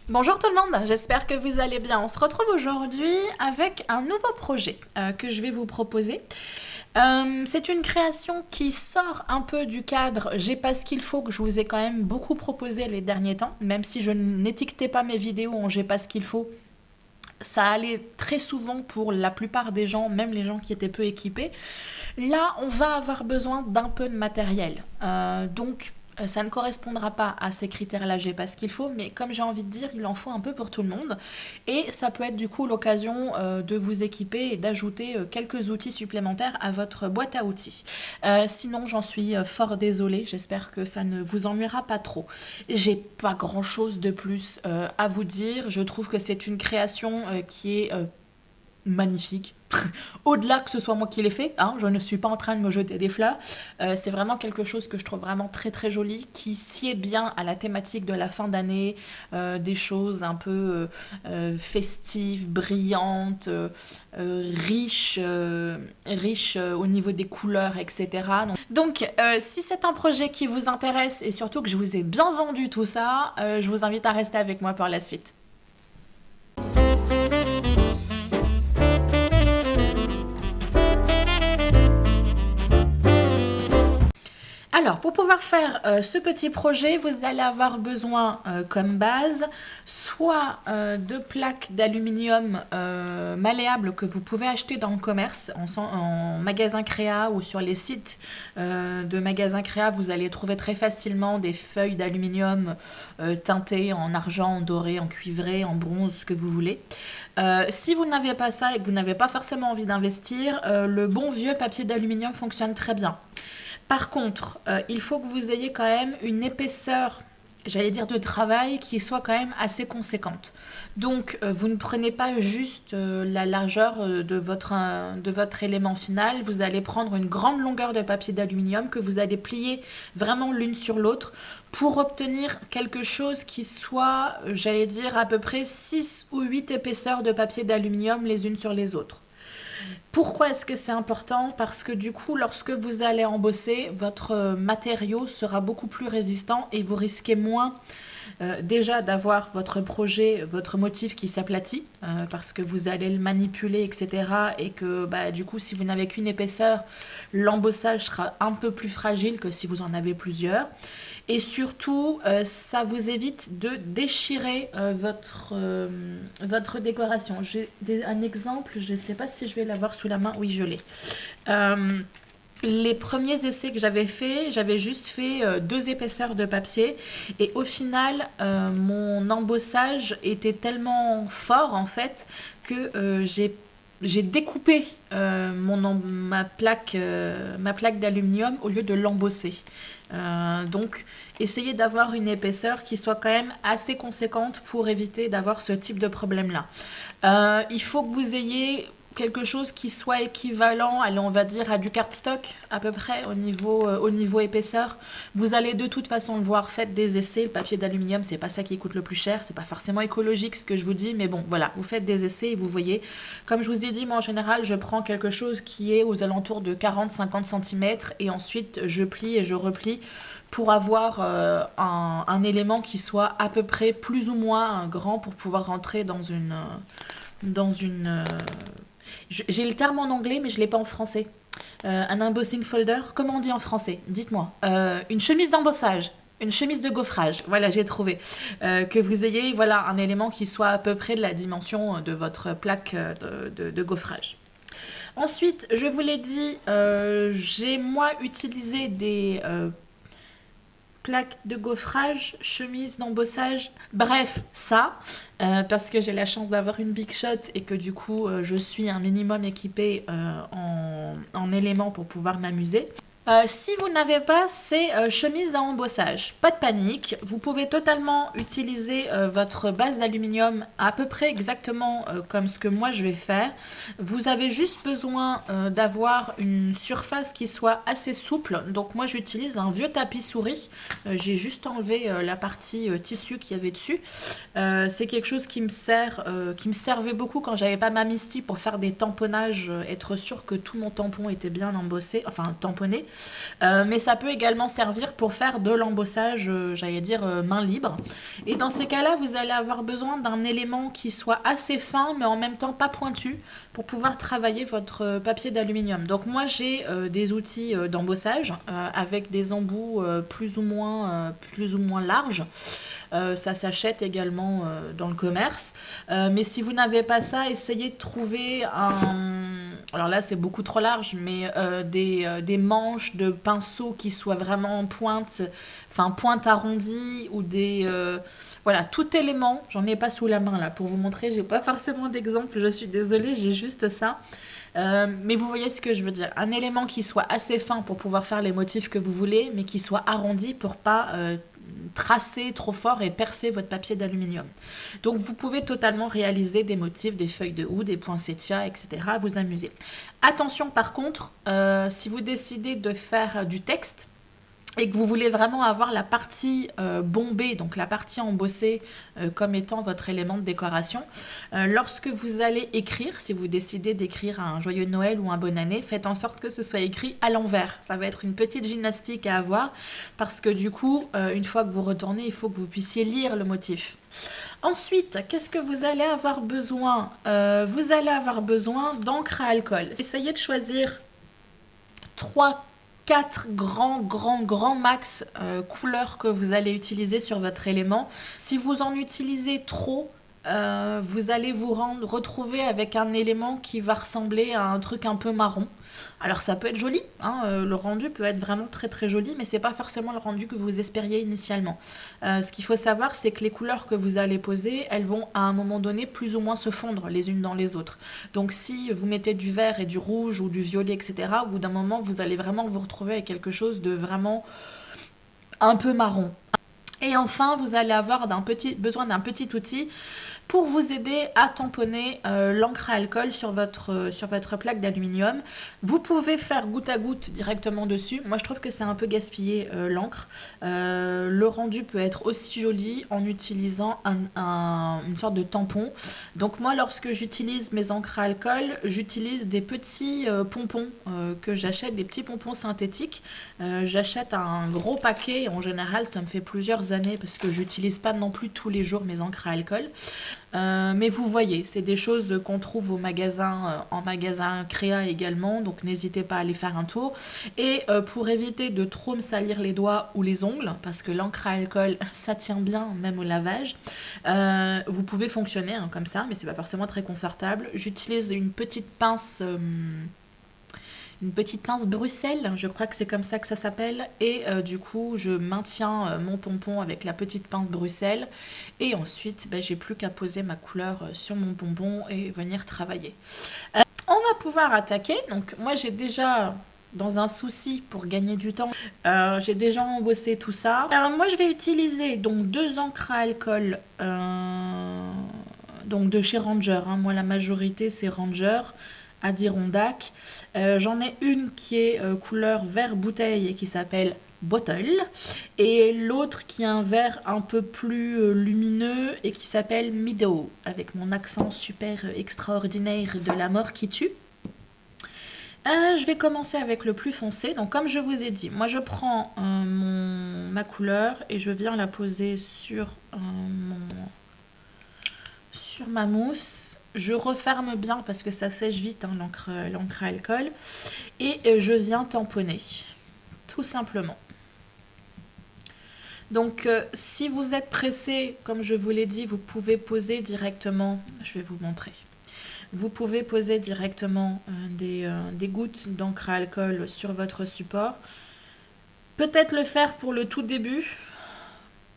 Bonjour tout le monde, j'espère que vous allez bien. On se retrouve aujourd'hui avec un nouveau projet que je vais vous proposer. C'est une création qui sort un peu du cadre J'ai pas ce qu'il faut que je vous ai quand même beaucoup proposé les derniers temps, même si je n'étiquetais pas mes vidéos en J'ai pas ce qu'il faut. Ça allait très souvent pour la plupart des gens, même les gens qui étaient peu équipés. Là, on va avoir besoin d'un peu de matériel. Ça ne correspondra pas à ces critères-là, j'ai pas ce qu'il faut, mais comme j'ai envie de dire, il en faut un peu pour tout le monde. Et ça peut être du coup l'occasion de vous équiper et d'ajouter quelques outils supplémentaires à votre boîte à outils. Sinon, j'en suis fort désolée, j'espère que ça ne vous ennuiera pas trop. J'ai pas grand-chose de plus à vous dire, je trouve que c'est une création qui est magnifique. Au-delà que ce soit moi qui l'ai fait, hein, je ne suis pas en train de me jeter des fleurs. C'est vraiment quelque chose que je trouve vraiment très très joli, qui sied bien à la thématique de la fin d'année, des choses un peu festives, brillantes, riches au niveau des couleurs, etc. Si c'est un projet qui vous intéresse et surtout que je vous ai bien vendu tout ça, je vous invite à rester avec moi pour la suite. Alors, pour pouvoir faire ce petit projet, vous allez avoir besoin comme base soit de plaques d'aluminium malléables que vous pouvez acheter dans le commerce, en magasin Créa ou sur les sites de magasins Créa. Vous allez trouver très facilement des feuilles d'aluminium teintées en argent, en doré, en cuivré, en bronze, ce que vous voulez. Si vous n'avez pas ça et que vous n'avez pas forcément envie d'investir, le bon vieux papier d'aluminium fonctionne très bien. Par contre, il faut que vous ayez quand même une épaisseur, j'allais dire de travail, qui soit quand même assez conséquente. Donc, vous ne prenez pas juste la largeur de votre élément final, vous allez prendre une grande longueur de papier d'aluminium que vous allez plier vraiment l'une sur l'autre pour obtenir quelque chose qui soit, j'allais dire, à peu près 6 ou 8 épaisseurs de papier d'aluminium les unes sur les autres. Pourquoi est-ce que c'est important? Parce que du coup, lorsque vous allez embosser, votre matériau sera beaucoup plus résistant et vous risquez moins déjà d'avoir votre projet, votre motif qui s'aplatit parce que vous allez le manipuler, etc. Et que du coup, si vous n'avez qu'une épaisseur, l'embossage sera un peu plus fragile que si vous en avez plusieurs. Et surtout, ça vous évite de déchirer votre décoration. J'ai un exemple, je ne sais pas si je vais l'avoir sous la main. Oui, je l'ai. Les premiers essais que j'avais fait, j'avais juste fait 2 épaisseurs de papier et au final, mon embossage était tellement fort en fait que j'ai découpé ma plaque d'aluminium au lieu de l'embosser. Donc, essayez d'avoir une épaisseur qui soit quand même assez conséquente pour éviter d'avoir ce type de problème-là. Il faut que vous ayez quelque chose qui soit équivalent, allez, on va dire, à du cardstock à peu près au niveau épaisseur. Vous allez de toute façon le voir, faites des essais. Le papier d'aluminium, c'est pas ça qui coûte le plus cher, c'est pas forcément écologique ce que je vous dis, mais bon, voilà, vous faites des essais et vous voyez. Comme je vous ai dit, moi en général, je prends quelque chose qui est aux alentours de 40-50 cm et ensuite je plie et je replie pour avoir un élément qui soit à peu près plus ou moins grand pour pouvoir rentrer dans une j'ai le terme en anglais, mais je ne l'ai pas en français. Un embossing folder, comment on dit en français? Dites-moi. Une chemise d'embossage. Une chemise de gaufrage, voilà, j'ai trouvé. Que vous ayez voilà, un élément qui soit à peu près de la dimension de votre plaque de gaufrage. Ensuite, je vous l'ai dit, j'ai moi utilisé des plaques de gaufrage, chemise d'embossage, bref, ça, parce que j'ai la chance d'avoir une Big Shot et que du coup, je suis un minimum équipée en éléments pour pouvoir m'amuser. Si vous n'avez pas ces chemises à embossage, pas de panique, vous pouvez totalement utiliser votre base d'aluminium à peu près exactement comme ce que moi je vais faire. Vous avez juste besoin d'avoir une surface qui soit assez souple. Donc moi j'utilise un vieux tapis souris. J'ai juste enlevé la partie tissu qu'il y avait dessus. C'est quelque chose qui me servait beaucoup quand j'avais pas ma Misty pour faire des tamponnages, être sûr que tout mon tampon était bien embossé, enfin tamponné. Mais ça peut également servir pour faire de l'embossage, j'allais dire main libre. Et dans ces cas-là, vous allez avoir besoin d'un élément qui soit assez fin, mais en même temps pas pointu, pour pouvoir travailler votre papier d'aluminium. Donc moi j'ai des outils d'embossage avec des embouts plus ou moins larges. Ça s'achète également dans le commerce. Mais si vous n'avez pas ça, essayez de trouver un... Alors là, c'est beaucoup trop large, mais des manches de pinceau qui soient vraiment pointe arrondie ou des... voilà, tout élément, j'en ai pas sous la main là pour vous montrer, j'ai pas forcément d'exemple, je suis désolée, j'ai juste ça. Mais vous voyez ce que je veux dire. Un élément qui soit assez fin pour pouvoir faire les motifs que vous voulez, mais qui soit arrondi pour pas tracer trop fort et percer votre papier d'aluminium. Donc vous pouvez totalement réaliser des motifs, des feuilles de houx, des poinsettias, etc. Vous amuser. Attention par contre, si vous décidez de faire du texte, et que vous voulez vraiment avoir la partie bombée, donc la partie embossée comme étant votre élément de décoration, lorsque vous allez écrire, si vous décidez d'écrire un joyeux Noël ou un bonne année, faites en sorte que ce soit écrit à l'envers. Ça va être une petite gymnastique à avoir parce que du coup, une fois que vous retournez, il faut que vous puissiez lire le motif. Ensuite, qu'est-ce que vous allez avoir besoin Vous allez avoir besoin d'encre à alcool. Essayez de choisir 3 4 grands max couleurs que vous allez utiliser sur votre élément. Si vous en utilisez trop, vous allez retrouver avec un élément qui va ressembler à un truc un peu marron. Alors ça peut être joli, hein, le rendu peut être vraiment très joli, mais c'est pas forcément le rendu que vous espériez initialement. Ce qu'il faut savoir, c'est que les couleurs que vous allez poser, elles vont à un moment donné plus ou moins se fondre les unes dans les autres. Donc si vous mettez du vert et du rouge ou du violet, etc., au bout d'un moment, vous allez vraiment vous retrouver avec quelque chose de vraiment un peu marron. Et enfin, vous allez avoir besoin d'un petit outil pour vous aider à tamponner l'encre à alcool sur votre plaque d'aluminium. Vous pouvez faire goutte à goutte directement dessus. Moi, je trouve que c'est un peu gaspillé l'encre. Le rendu peut être aussi joli en utilisant une sorte de tampon. Donc moi, lorsque j'utilise mes encres à alcool, j'utilise des petits pompons que j'achète, des petits pompons synthétiques. J'achète un gros paquet. En général, ça me fait plusieurs années parce que j'utilise pas non plus tous les jours mes encres à alcool. Mais vous voyez, c'est des choses qu'on trouve au magasin, en magasin Créa également, donc n'hésitez pas à aller faire un tour. Et pour éviter de trop me salir les doigts ou les ongles, parce que l'encre à alcool, ça tient bien même au lavage, vous pouvez fonctionner hein, comme ça, mais c'est pas forcément très confortable. J'utilise une petite pince Bruxelles, je crois que c'est comme ça que ça s'appelle, et du coup je maintiens mon pompon avec la petite pince Bruxelles, et ensuite j'ai plus qu'à poser ma couleur sur mon pompon et venir travailler. On va pouvoir attaquer, donc moi j'ai déjà... Dans un souci pour gagner du temps, j'ai déjà embossé tout ça. Moi je vais utiliser donc 2 encres à alcool donc de chez Ranger, hein. Moi la majorité c'est Ranger, Adirondack. J'en ai une qui est couleur vert bouteille et qui s'appelle Bottle, et l'autre qui a un vert un peu plus lumineux et qui s'appelle Meadow, avec mon accent super extraordinaire de la mort qui tue. Je vais commencer avec le plus foncé. Donc comme je vous ai dit, moi je prends ma couleur et je viens la poser sur ma mousse. Je referme bien parce que ça sèche vite hein, l'encre à alcool. Et je viens tamponner, tout simplement. Donc si vous êtes pressé, comme je vous l'ai dit, vous pouvez poser directement, je vais vous montrer. Vous pouvez poser directement des gouttes d'encre à alcool sur votre support. Peut-être le faire pour le tout début,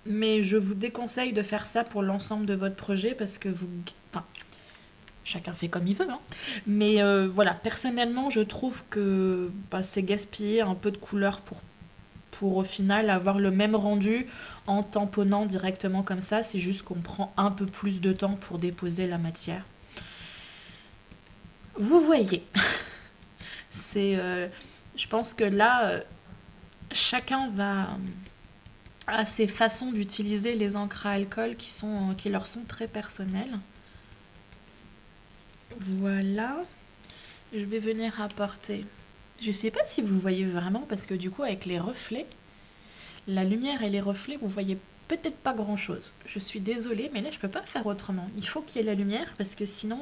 mais je vous déconseille de faire ça pour l'ensemble de votre projet parce que chacun fait comme il veut. Hein. Mais voilà, personnellement, je trouve que c'est gaspiller un peu de couleur pour au final avoir le même rendu en tamponnant directement comme ça. C'est juste qu'on prend un peu plus de temps pour déposer la matière. Vous voyez, je pense que là, chacun a ses façons d'utiliser les encres à alcool qui leur sont très personnelles. Voilà, je vais venir apporter Je sais pas si vous voyez vraiment parce que du coup avec les reflets, la lumière et les reflets, vous voyez peut-être pas grand-chose. Je suis désolée, mais là je peux pas faire autrement. Il faut qu'il y ait la lumière parce que sinon,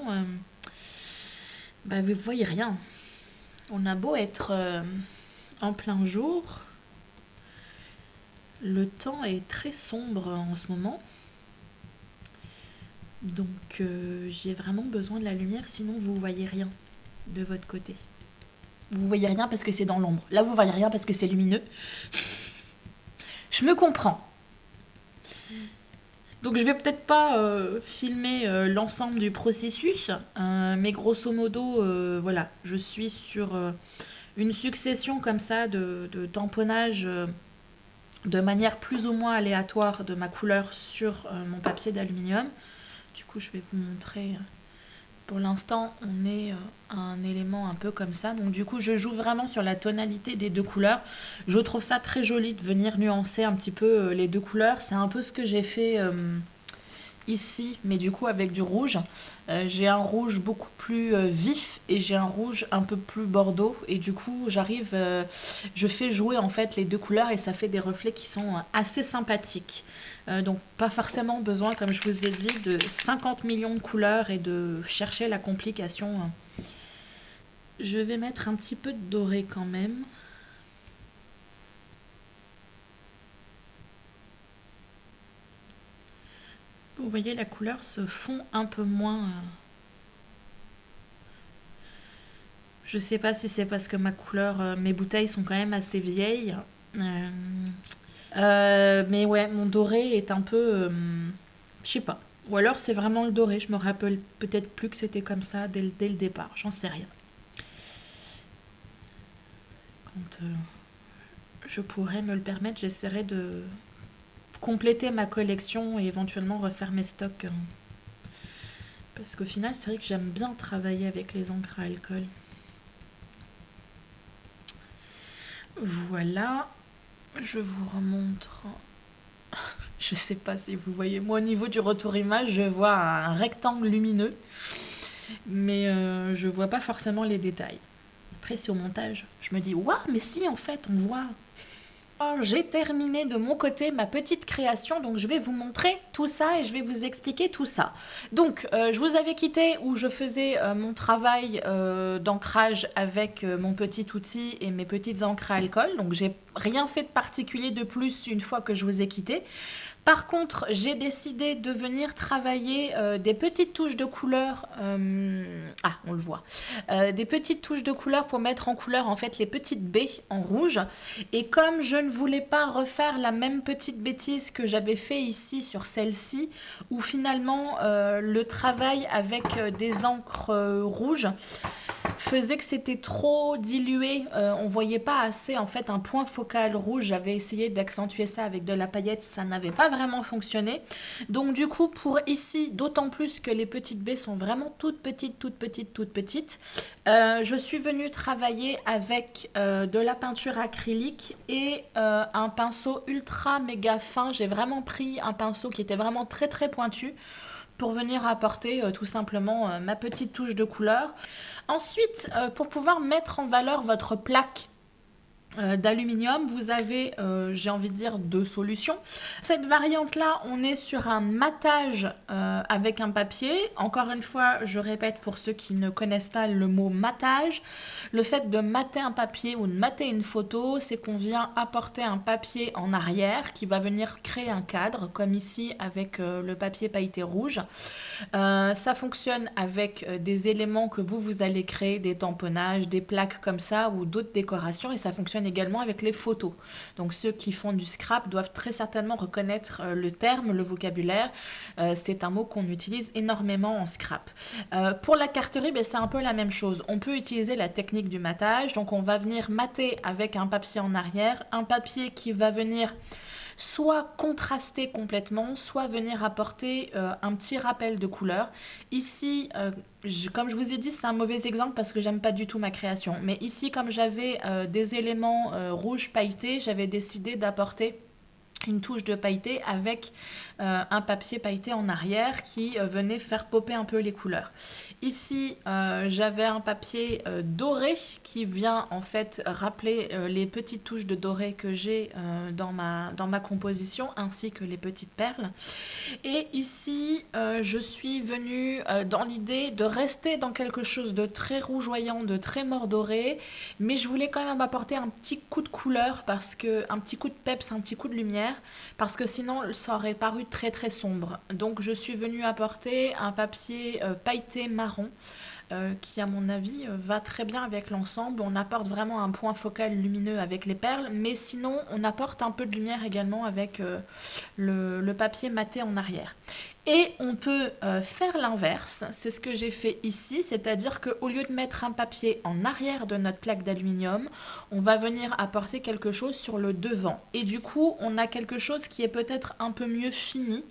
bah, vous voyez rien. On a beau être en plein jour, le temps est très sombre en ce moment. Donc j'ai vraiment besoin de la lumière, sinon vous voyez rien de votre côté. Vous voyez rien parce que c'est dans l'ombre. Là vous voyez rien parce que c'est lumineux. Je me comprends. Donc je vais peut-être pas filmer l'ensemble du processus, mais grosso modo, voilà, je suis sur une succession comme ça de tamponnages de manière plus ou moins aléatoire de ma couleur sur mon papier d'aluminium. Du coup, je vais vous montrer. Pour l'instant, on est à un élément un peu comme ça. Donc du coup, je joue vraiment sur la tonalité des deux couleurs. Je trouve ça très joli de venir nuancer un petit peu les deux couleurs. C'est un peu ce que j'ai fait ici, mais du coup avec du rouge. J'ai un rouge beaucoup plus vif et j'ai un rouge un peu plus bordeaux. Et du coup, je fais jouer en fait les deux couleurs et ça fait des reflets qui sont assez sympathiques. Donc pas forcément besoin, comme je vous ai dit, de 50 millions de couleurs et de chercher la complication. Je vais mettre un petit peu de doré quand même. Vous voyez, la couleur se fond un peu moins. Je sais pas si c'est parce que mes bouteilles sont quand même assez vieilles. Mais ouais, mon doré est un peu. Je sais pas. Ou alors c'est vraiment le doré. Je me rappelle peut-être plus que c'était comme ça dès le départ. J'en sais rien. Quand je pourrais me le permettre, j'essaierai de compléter ma collection et éventuellement refaire mes stocks. Parce qu'au final, c'est vrai que j'aime bien travailler avec les encres à alcool. Voilà. Je vous remontre. Je sais pas si vous voyez. Moi, au niveau du retour image, je vois un rectangle lumineux. Mais je vois pas forcément les détails. Après, c'est au montage. Je me dis, waouh, mais si, en fait, on voit. Alors, j'ai terminé de mon côté ma petite création, donc je vais vous montrer tout ça et je vais vous expliquer tout ça. Donc, je vous avais quitté où je faisais mon travail d'ancrage avec mon petit outil et mes petites encres à alcool. Donc, j'ai rien fait de particulier de plus une fois que je vous ai quitté. Par contre, j'ai décidé de venir travailler des petites touches de couleur. On le voit. Des petites touches de couleur pour mettre en couleur en fait les petites baies en rouge. Et comme je ne voulais pas refaire la même petite bêtise que j'avais fait ici sur celle-ci, où finalement le travail avec des encres rouges faisait que c'était trop dilué, on voyait pas assez en fait un point focal rouge. J'avais essayé d'accentuer ça avec de la paillette, ça n'avait pas vraiment fonctionné. Donc du coup pour ici, d'autant plus que les petites baies sont vraiment toutes petites, je suis venue travailler avec de la peinture acrylique et un pinceau ultra méga fin. J'ai vraiment pris un pinceau qui était vraiment très très pointu pour venir apporter tout simplement ma petite touche de couleur. Ensuite, pour pouvoir mettre en valeur votre plaque d'aluminium, vous avez, j'ai envie de dire, deux solutions. Cette variante-là, on est sur un matage avec un papier. Encore une fois, je répète pour ceux qui ne connaissent pas le mot matage, le fait de mater un papier ou de mater une photo, c'est qu'on vient apporter un papier en arrière qui va venir créer un cadre, comme ici avec le papier pailleté rouge. Ça fonctionne avec des éléments que vous allez créer, des tamponnages, des plaques comme ça ou d'autres décorations, et ça fonctionne également avec les photos. Donc ceux qui font du scrap doivent très certainement reconnaître le terme, le vocabulaire. C'est un mot qu'on utilise énormément en scrap. Pour la carterie, c'est un peu la même chose. On peut utiliser la technique du matage. Donc on va venir mater avec un papier en arrière, un papier qui va venir soit contraster complètement, soit venir apporter un petit rappel de couleur. Ici, comme je vous ai dit, c'est un mauvais exemple parce que j'aime pas du tout ma création. Mais ici, comme j'avais des éléments rouges pailletés, j'avais décidé d'apporter une touche de pailleté avec un papier pailleté en arrière qui venait faire popper un peu les couleurs. Ici, j'avais un papier doré qui vient en fait rappeler les petites touches de doré que j'ai dans ma composition, ainsi que les petites perles. Et ici, je suis venue dans l'idée de rester dans quelque chose de très rougeoyant, de très mordoré, mais je voulais quand même apporter un petit coup de couleur, un petit coup de peps, un petit coup de lumière, parce que sinon ça aurait paru très très sombre. Donc je suis venue apporter un papier pailleté marron qui à mon avis va très bien avec l'ensemble. On apporte vraiment un point focal lumineux avec les perles, mais sinon on apporte un peu de lumière également avec le papier maté en arrière. Et on peut faire l'inverse, c'est ce que j'ai fait ici, c'est-à-dire qu'au lieu de mettre un papier en arrière de notre plaque d'aluminium, on va venir apporter quelque chose sur le devant. Et du coup, on a quelque chose qui est peut-être un peu mieux fini,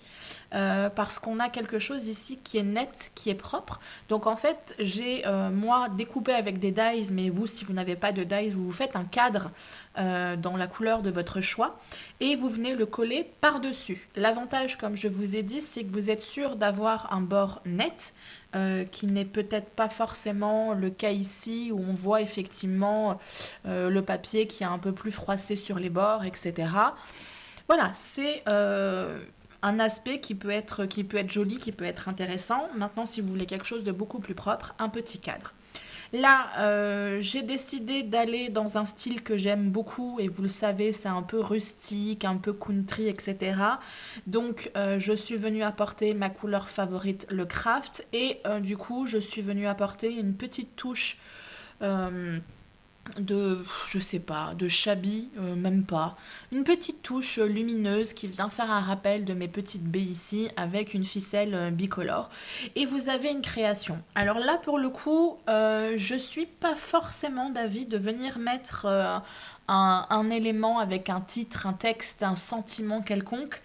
parce qu'on a quelque chose ici qui est net, qui est propre. Donc en fait, j'ai moi découpé avec des dies, mais vous, si vous n'avez pas de dies, vous faites un cadre dans la couleur de votre choix et vous venez le coller par-dessus. L'avantage, comme je vous ai dit, c'est que vous êtes sûr d'avoir un bord net, qui n'est peut-être pas forcément le cas ici, où on voit effectivement le papier qui est un peu plus froissé sur les bords, etc. Voilà, c'est un aspect qui peut être joli, qui peut être intéressant. Maintenant, si vous voulez quelque chose de beaucoup plus propre, un petit cadre. Là, j'ai décidé d'aller dans un style que j'aime beaucoup, et vous le savez, c'est un peu rustique, un peu country, etc. Donc, je suis venue apporter ma couleur favorite, le craft, et du coup, je suis venue apporter une petite touche je sais pas, de shabby, même pas. Une petite touche lumineuse qui vient faire un rappel de mes petites baies ici avec une ficelle bicolore. Et vous avez une création. Alors là, pour le coup, je suis pas forcément d'avis de venir mettre un élément avec un titre, un texte, un sentiment quelconque.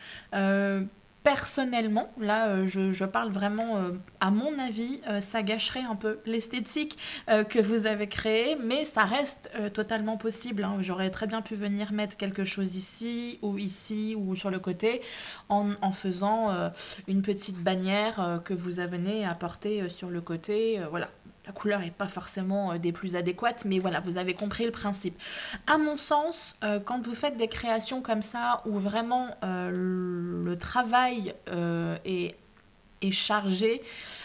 Personnellement, là je parle vraiment à mon avis, ça gâcherait un peu l'esthétique que vous avez créée, mais ça reste totalement possible, hein. J'aurais très bien pu venir mettre quelque chose ici ou sur le côté en faisant une petite bannière que vous venez apporter sur le côté, voilà. La couleur n'est pas forcément des plus adéquates, mais voilà, vous avez compris le principe. À mon sens, quand vous faites des créations comme ça, où vraiment le travail est chargé,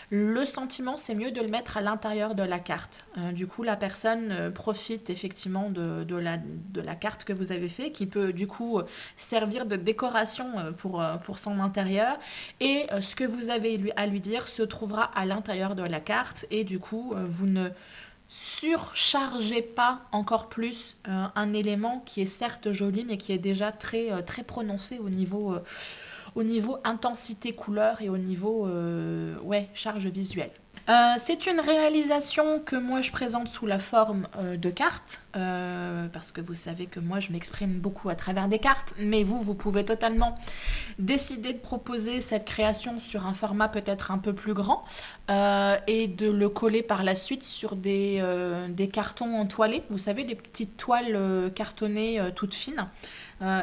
le sentiment, c'est mieux de le mettre à l'intérieur de la carte. Du coup, la personne profite effectivement de la carte que vous avez fait, qui peut du coup servir de décoration pour son intérieur. Et ce que vous avez à lui dire se trouvera à l'intérieur de la carte. Et du coup, vous ne surchargez pas encore plus un élément qui est certes joli, mais qui est déjà très, très prononcé au niveau intensité couleur et au niveau charge visuelle. C'est une réalisation que moi je présente sous la forme de cartes, parce que vous savez que moi je m'exprime beaucoup à travers des cartes, mais vous pouvez totalement décider de proposer cette création sur un format peut-être un peu plus grand, et de le coller par la suite sur des cartons entoilés, vous savez, les petites toiles cartonnées toutes fines.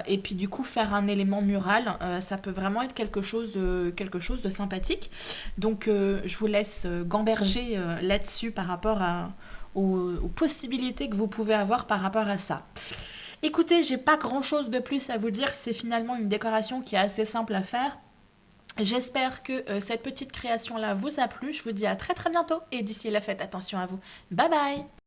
Et puis du coup faire un élément mural, ça peut vraiment être quelque chose de sympathique. Donc je vous laisse gamberger là-dessus par rapport aux possibilités que vous pouvez avoir par rapport à ça. Écoutez, j'ai pas grand chose de plus à vous dire, c'est finalement une décoration qui est assez simple à faire. J'espère que cette petite création là vous a plu, je vous dis à très très bientôt, et d'ici là faites attention à vous. Bye bye.